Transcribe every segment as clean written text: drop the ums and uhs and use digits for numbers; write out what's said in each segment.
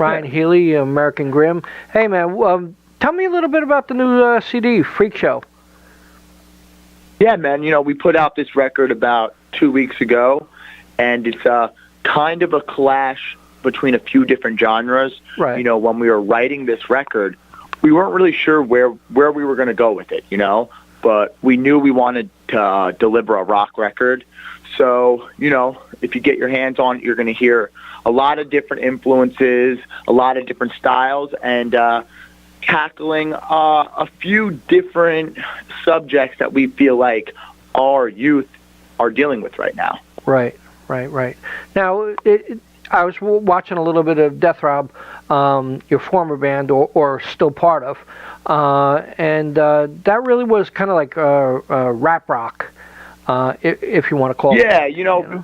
Ryan Healy, American Grim. Hey, man, tell me a little bit about the new CD, Freakshow. Yeah, man, we put out this record about 2 weeks ago, and it's kind of a clash between a few different genres. Right. When we were writing this record, we weren't really sure where we were going to go with it, but we knew we wanted to deliver a rock record. So, if you get your hands on it, you're going to hear a lot of different influences, a lot of different styles, and tackling a few different subjects that we feel like our youth are dealing with right now. Right. Now, I was watching a little bit of Deaththrob, your former band, or still part of, and that really was kind of like rap rock, if you want to call it. Yeah,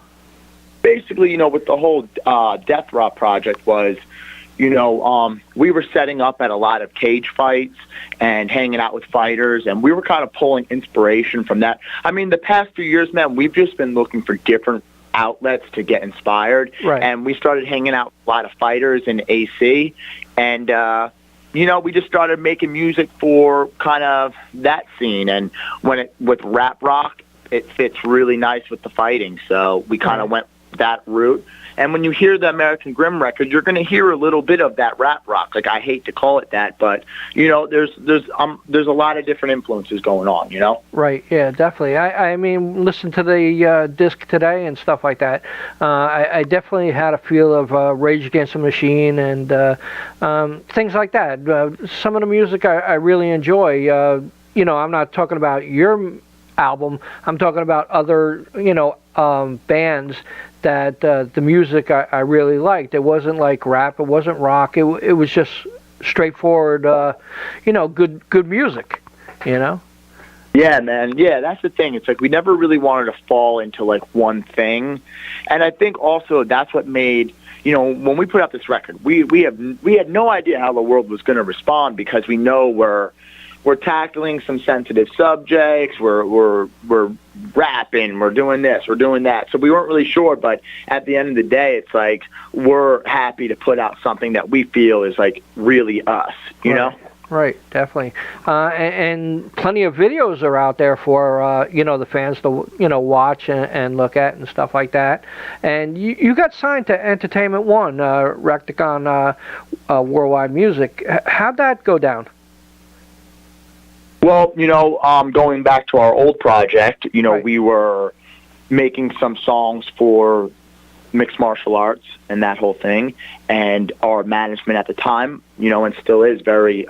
basically, with the whole Deaththrob project was, we were setting up at a lot of cage fights and hanging out with fighters, and we were kind of pulling inspiration from that. I mean, the past few years, man, we've just been looking for different outlets to get inspired, right. And we started hanging out with a lot of fighters in AC, and we just started making music for kind of that scene. And with rap rock, it fits really nice with the fighting, so we kind of went that route. And when you hear the American Grim record, you're going to hear a little bit of that rap rock. Like, I hate to call it that, but there's a lot of different influences going on. Right. Yeah, definitely. I mean, listen to the disc today and stuff like that. I definitely had a feel of Rage Against the Machine and things like that. Some of the music I really enjoy. I'm not talking about your album. I'm talking about other bands that the music I really liked. It wasn't like rap, it wasn't rock, it was just straightforward good music. Yeah, man. Yeah, that's the thing. It's like we never really wanted to fall into like one thing, and I think also that's what made when we put out this record, we had no idea how the world was going to respond, because we know we're tackling some sensitive subjects, we're rapping, we're doing this, we're doing that. So we weren't really sure, but at the end of the day, it's like we're happy to put out something that we feel is like really us, you know? Right, definitely. And plenty of videos are out there for, the fans to, watch and look at and stuff like that. And you got signed to Entertainment One, Rocktagon Worldwide Music. How'd that go down? Well, going back to our old project, right. We were making some songs for mixed martial arts and that whole thing, and our management at the time, and still is very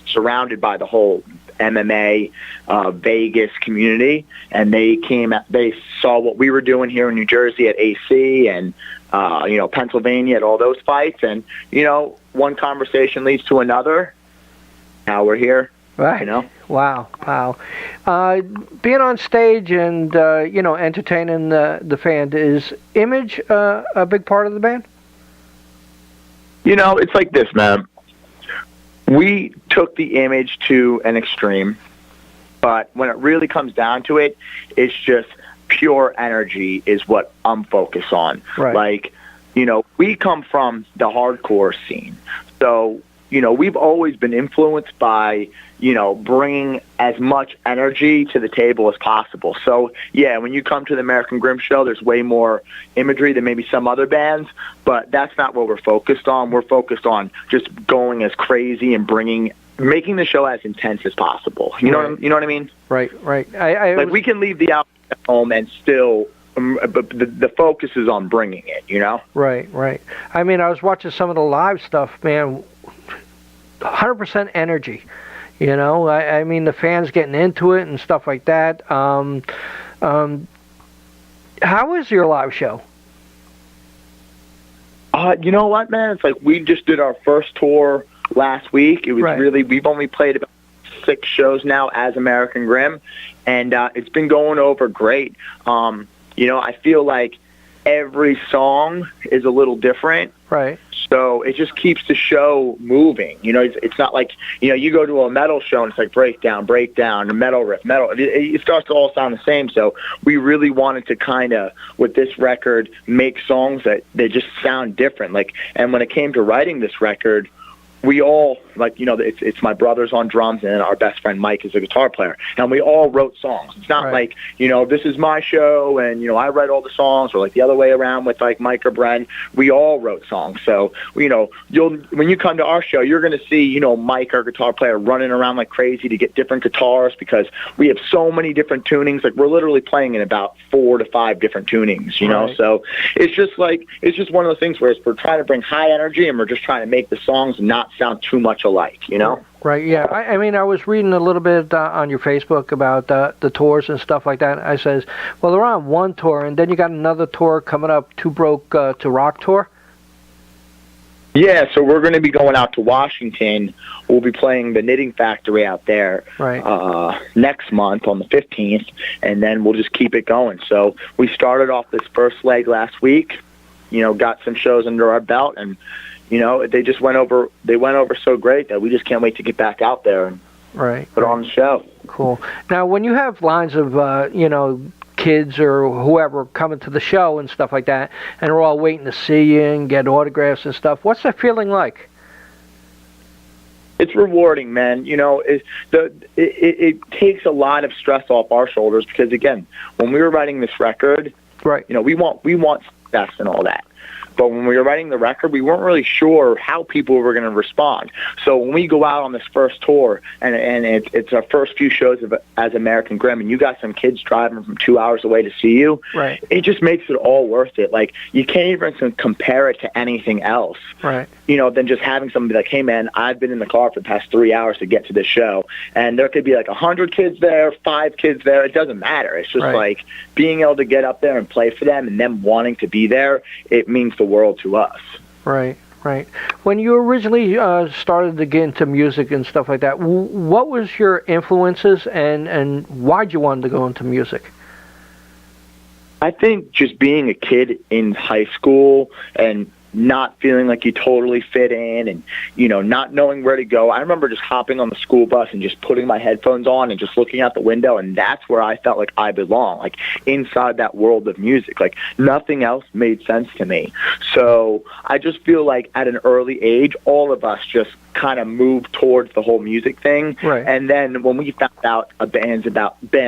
surrounded by the whole MMA Vegas community, and they saw what we were doing here in New Jersey at AC and Pennsylvania at all those fights, and one conversation leads to another. Now we're here. Right. Wow. Being on stage and entertaining the fan, is image a big part of the band? It's like this, man. We took the image to an extreme, but when it really comes down to it, it's just pure energy is what I'm focused on. Right. Like, we come from the hardcore scene, so we've always been influenced by, bringing as much energy to the table as possible. So, yeah, when you come to the American Grim show, there's way more imagery than maybe some other bands, but that's not what we're focused on. We're focused on just going as crazy and making the show as intense as possible. You know what I mean? Right. We can leave the album at home and still... but the focus is on bringing it, Right. I mean, I was watching some of the live stuff, man. 100% energy, I mean, the fans getting into it and stuff like that. How is your live show? You know what, man? It's like we just did our first tour last week. It was we've only played about 6 shows now as American Grim, and it's been going over great. I feel like every song is a little different. Right. So it just keeps the show moving. It's not like, you go to a metal show and it's like breakdown, a metal riff, metal. It starts to all sound the same. So we really wanted to kind of, with this record, make songs that they just sound different. And when it came to writing this record, we all, it's my brothers on drums and our best friend Mike is a guitar player, and we all wrote songs. It's not like, this is my show and, I write all the songs, or like the other way around with like Mike or Brent. We all wrote songs. So, when you come to our show, you're going to see, Mike, our guitar player, running around like crazy to get different guitars because we have so many different tunings. Like, we're literally playing in about 4 to 5 different tunings, know? So it's just one of those things where we're trying to bring high energy and we're just trying to make the songs not sound too much alike, Right, yeah. I mean, I was reading a little bit on your Facebook about the tours and stuff like that. I says, well, they're on one tour, and then you got another tour coming up, Too Broke to Rock tour? Yeah, so we're going to be going out to Washington. We'll be playing the Knitting Factory out there next month on the 15th, and then we'll just keep it going. So we started off this first leg last week, got some shows under our belt, and they just went over so great that we just can't wait to get back out there and put on the show. Cool. Now, when you have lines of, kids or whoever coming to the show and stuff like that, and they're all waiting to see you and get autographs and stuff, what's that feeling like? It's rewarding, man. It takes a lot of stress off our shoulders because, again, when we were writing this record, we want success and all that. But when we were writing the record, we weren't really sure how people were going to respond. So when we go out on this first tour, and it's our first few shows as American Grim, and you got some kids driving from 2 hours away to see you, it just makes it all worth it. Like, you can't even compare it to anything else, than just having somebody like, hey, man, I've been in the car for the past 3 hours to get to this show, and there could be like 100 kids there, 5 kids there. It doesn't matter. It's just like being able to get up there and play for them and them wanting to be there, it means the world to us. Right. When you originally started to get into music and stuff like that, what was your influences and why'd you want to go into music? I think just being a kid in high school and not feeling like you totally fit in and, not knowing where to go. I remember just hopping on the school bus and just putting my headphones on and just looking out the window, and that's where I felt like I belong, like inside that world of music. Like, nothing else made sense to me. So I just feel like at an early age, all of us just kind of moved towards the whole music thing. And then when we found out bands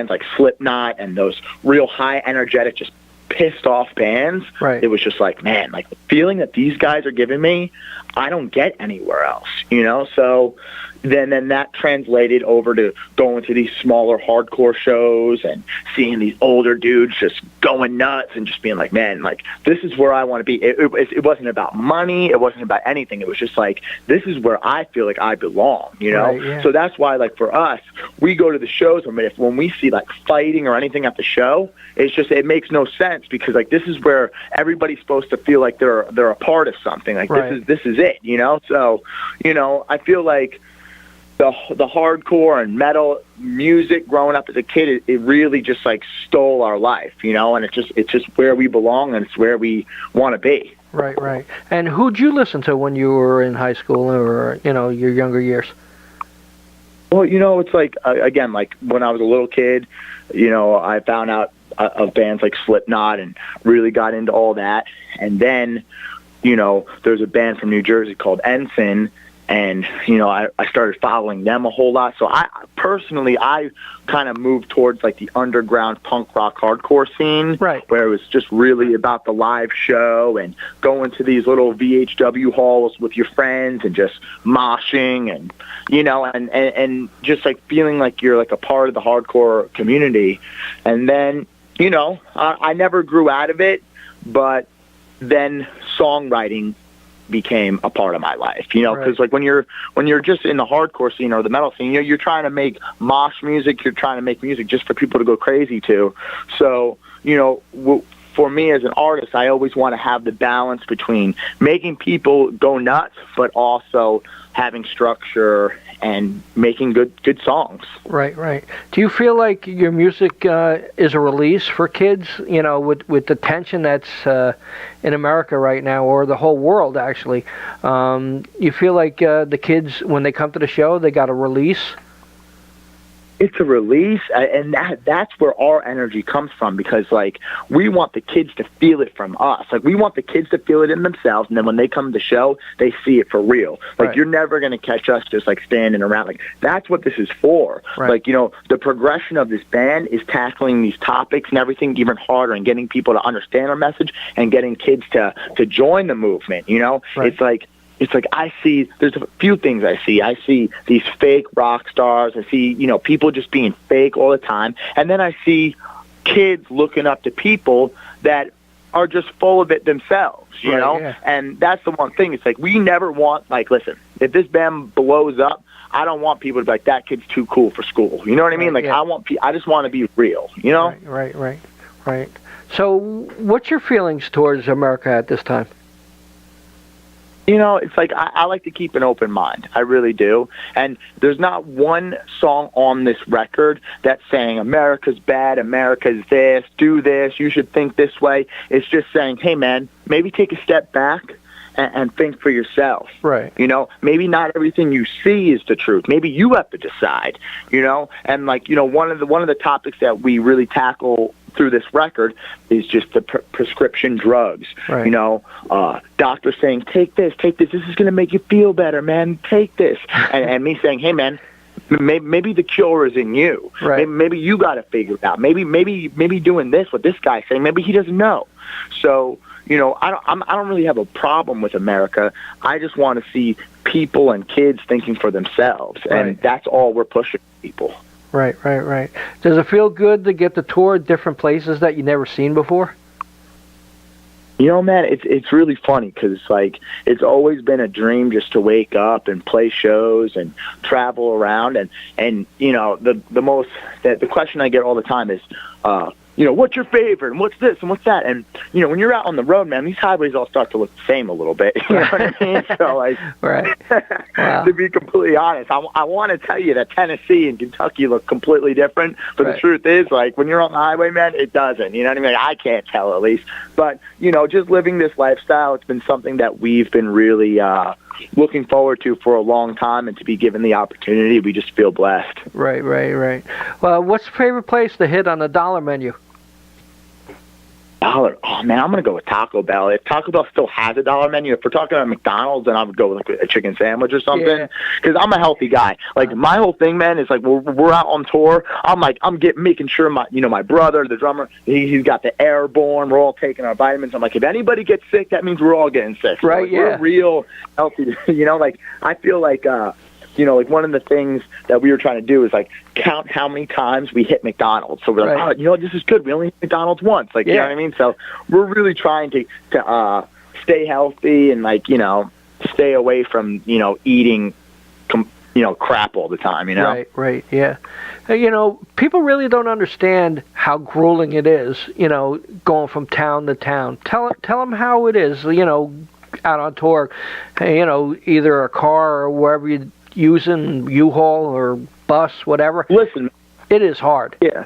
like Slipknot and those real high energetic, just pissed off bands, it was just like, man, like the feeling that these guys are giving me, I don't get anywhere else, So then that translated over to going to these smaller hardcore shows and seeing these older dudes just going nuts and just being like, man, like, this is where I want to be. It wasn't about money. It wasn't about anything. It was just like, this is where I feel like I belong, So that's why, like, for us, we go to the shows, when we see like fighting or anything at the show, it makes no sense because, like, this is where everybody's supposed to feel like they're a part of something. Like, this is it, So, I feel like the hardcore and metal music growing up as a kid, it really just like stole our life, and it's just where we belong and it's where we want to be. Right. And who'd you listen to when you were in high school or, your younger years? Well, it's like, again, like when I was a little kid, I found out of bands like Slipknot and really got into all that. And then, there's a band from New Jersey called Ensign, and, I started following them a whole lot. So I kind of moved towards like the underground punk rock hardcore scene, where it was just really about the live show and going to these little VHW halls with your friends and just moshing and, and just like feeling like you're like a part of the hardcore community. And then, I never grew out of it, but then songwriting became a part of my life, because like when you're just in the hardcore scene or the metal scene, you're trying to make mosh music, you're trying to make music just for people to go crazy to. So, for me as an artist, I always want to have the balance between making people go nuts, but also having structure and making good songs. Right. Do you feel like your music is a release for kids? You know, with the tension that's in America right now, or the whole world actually. You feel like the kids, when they come to the show, they got a release? It's a release, and that's where our energy comes from, because, like, we want the kids to feel it from us. Like, we want the kids to feel it in themselves, and then when they come to the show, they see it for real. Like, right. You're never going to catch us just, like, standing around. Like, that's what this is for. Right. Like, you know, the progression of this band is tackling these topics and everything even harder, and getting people to understand our message and getting kids to join the movement, you know? Right. It's like I see, there's a few things I see. I see these fake rock stars. I see, you know, people just being fake all the time. And then I see kids looking up to people that are just full of it themselves, you know? Yeah. And that's the one thing. It's like, we never want, like, listen, if this band blows up, I don't want people to be like, that kid's too cool for school. You know what I mean? Like, yeah. I just want to be real, you know? Right. So what's your feelings towards America at this time? You know, it's like I like to keep an open mind. I really do. And there's not one song on this record that's saying America's bad, America's this, do this, you should think this way. It's just saying, hey, man, maybe take a step back and think for yourself. Right. You know, maybe not everything you see is the truth. Maybe you have to decide, you know? And, like, you know, one of the topics that we really tackle through this record is just the prescription drugs. Right. You know, doctors saying, take this, this is going to make you feel better, man, take this. And me saying, hey, man, maybe the cure is in you. Right. Maybe you got to figure it out. Maybe doing this, what this guy's saying, maybe he doesn't know. So, you know, I don't really have a problem with America. I just want to see people and kids thinking for themselves, and that's all we're pushing people. Right. Does it feel good to get to tour different places that you've never seen before? You know, man, it's really funny, because it's like, it's always been a dream just to wake up and play shows and travel around, and you know, the question I get all the time is, you know, what's your favorite, and what's this, and what's that? And, you know, when you're out on the road, man, these highways all start to look the same a little bit. You know what I mean? So, like, Wow. To be completely honest, I want to tell you that Tennessee and Kentucky look completely different, but the truth is, like, when you're on the highway, man, it doesn't. You know what I mean? Like, I can't tell, at least. But, you know, just living this lifestyle, it's been something that we've been really looking forward to for a long time, and to be given the opportunity, we just feel blessed. Right. Well, what's your favorite place to hit on the dollar menu? $1. Oh, man, I'm going to go with Taco Bell. If Taco Bell still has a $1 menu, if we're talking about McDonald's, then I would go with, like, a chicken sandwich or something. Because I'm a healthy guy. Like, my whole thing, man, is like, we're out on tour. I'm making sure my brother, the drummer, he's got the airborne. We're all taking our vitamins. I'm like, if anybody gets sick, that means we're all getting sick. So, like, we're real healthy. You know, like, I feel like, you know, like, one of the things that we were trying to do is, like, count how many times we hit McDonald's. So we're like, oh, you know, this is good. We only hit McDonald's once. Like, you know what I mean? So we're really trying to stay healthy and, like, you know, stay away from, you know, eating, you know, crap all the time, you know? Right, yeah. You know, people really don't understand how grueling it is, you know, going from town to town. Tell them how it is, you know, out on tour, you know, either a car or wherever you're using, U-Haul or bus, whatever. Listen, it is hard. Yeah,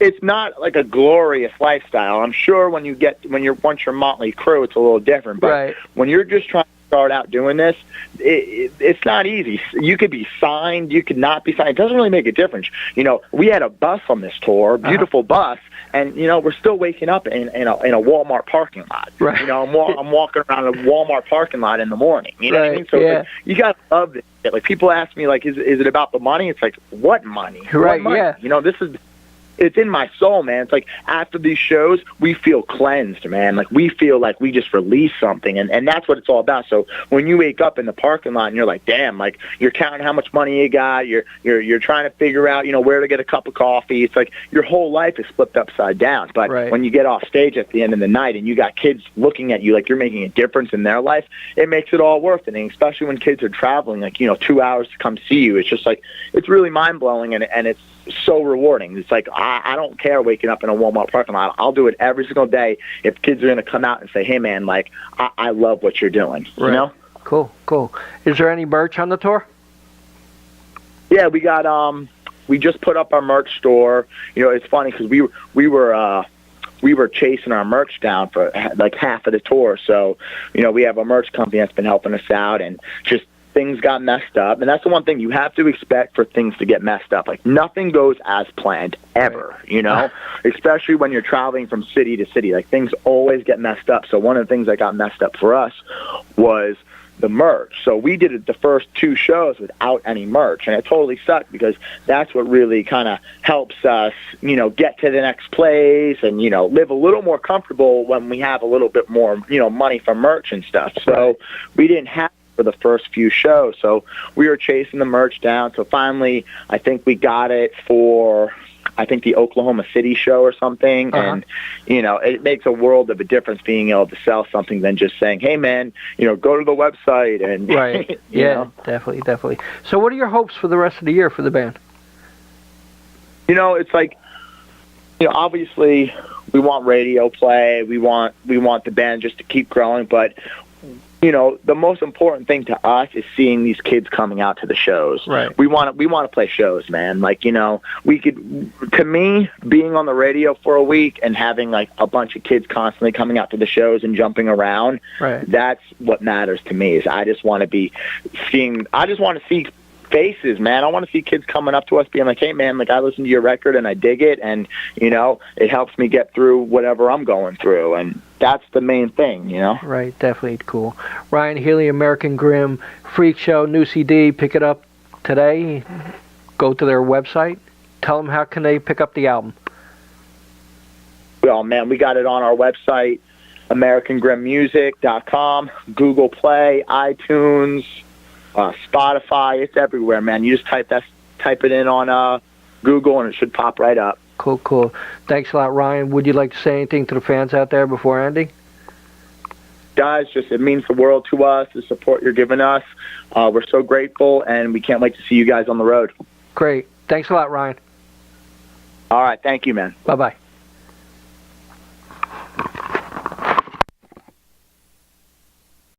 it's not like a glorious lifestyle. I'm sure once you're Motley Crue, it's a little different. But when you're just trying to start out doing this, it's not easy. You could be signed, you could not be signed. It doesn't really make a difference. You know, we had a bus on this tour, beautiful bus, and, you know, we're still waking up in a Walmart parking lot. Right. You know, I'm walking around a Walmart parking lot in the morning. You know what I mean? So like, you got to love this. Like, people ask me, like, is it about the money? It's like, what money? Right, what money? yeah. You know, it's in my soul, man. It's like, after these shows, we feel cleansed, man. Like, we feel like we just released something, and that's what it's all about. So when you wake up in the parking lot and you're like, damn, like, you're counting how much money you got, you're trying to figure out, you know, where to get a cup of coffee. It's like your whole life is flipped upside down. But when you get off stage at the end of the night and you got kids looking at you like you're making a difference in their life, it makes it all worth it. And especially when kids are traveling, like, you know, 2 hours to come see you, it's just like, it's really mind-blowing, and it's so rewarding. It's like, I don't care waking up in a Walmart parking lot. I'll do it every single day if kids are going to come out and say, hey, man, like, I love what you're doing, you know? Cool. Is there any merch on the tour? Yeah, we got, we just put up our merch store. You know, it's funny because we were chasing our merch down for like half of the tour. So, you know, we have a merch company that's been helping us out, and just things got messed up. And that's the one thing you have to expect for things to get messed up. Like, nothing goes as planned ever, you know, especially when you're traveling from city to city. Like, things always get messed up. So one of the things that got messed up for us was the merch. So we did the first 2 shows without any merch, and it totally sucked because that's what really kind of helps us, you know, get to the next place and, you know, live a little more comfortable when we have a little bit more, you know, money for merch and stuff. So we didn't have for the first few shows, so we were chasing the merch down. So finally, I think we got it for, I think, the Oklahoma City show or something. And, you know, it makes a world of a difference being able to sell something than just saying, hey, man, you know, go to the website. And you know. Definitely. So what are your hopes for the rest of the year for the band? You know, it's like, you know, obviously we want radio play. We want the band just to keep growing. But, you know, the most important thing to us is seeing these kids coming out to the shows. Right. We want to play shows, man. Like, you know, to me, being on the radio for a week and having like a bunch of kids constantly coming out to the shows and jumping around, that's what matters to me. Is I just want to see faces, man. I want to see kids coming up to us being like, hey, man, like, I listened to your record and I dig it, and, you know, it helps me get through whatever I'm going through, and that's the main thing, you know? Right, definitely cool. Ryan Healy, American Grim, Freakshow, new CD, pick it up today. Go to their website. Tell them how can they pick up the album. Well, man, we got it on our website, AmericanGrimMusic.com, Google Play, iTunes, Spotify. It's everywhere, man. You just type it in on Google, and it should pop right up. Cool. Thanks a lot, Ryan. Would you like to say anything to the fans out there before ending? Guys, it means the world to us, the support you're giving us. We're so grateful, and we can't wait to see you guys on the road. Great. Thanks a lot, Ryan. All right. Thank you, man. Bye-bye.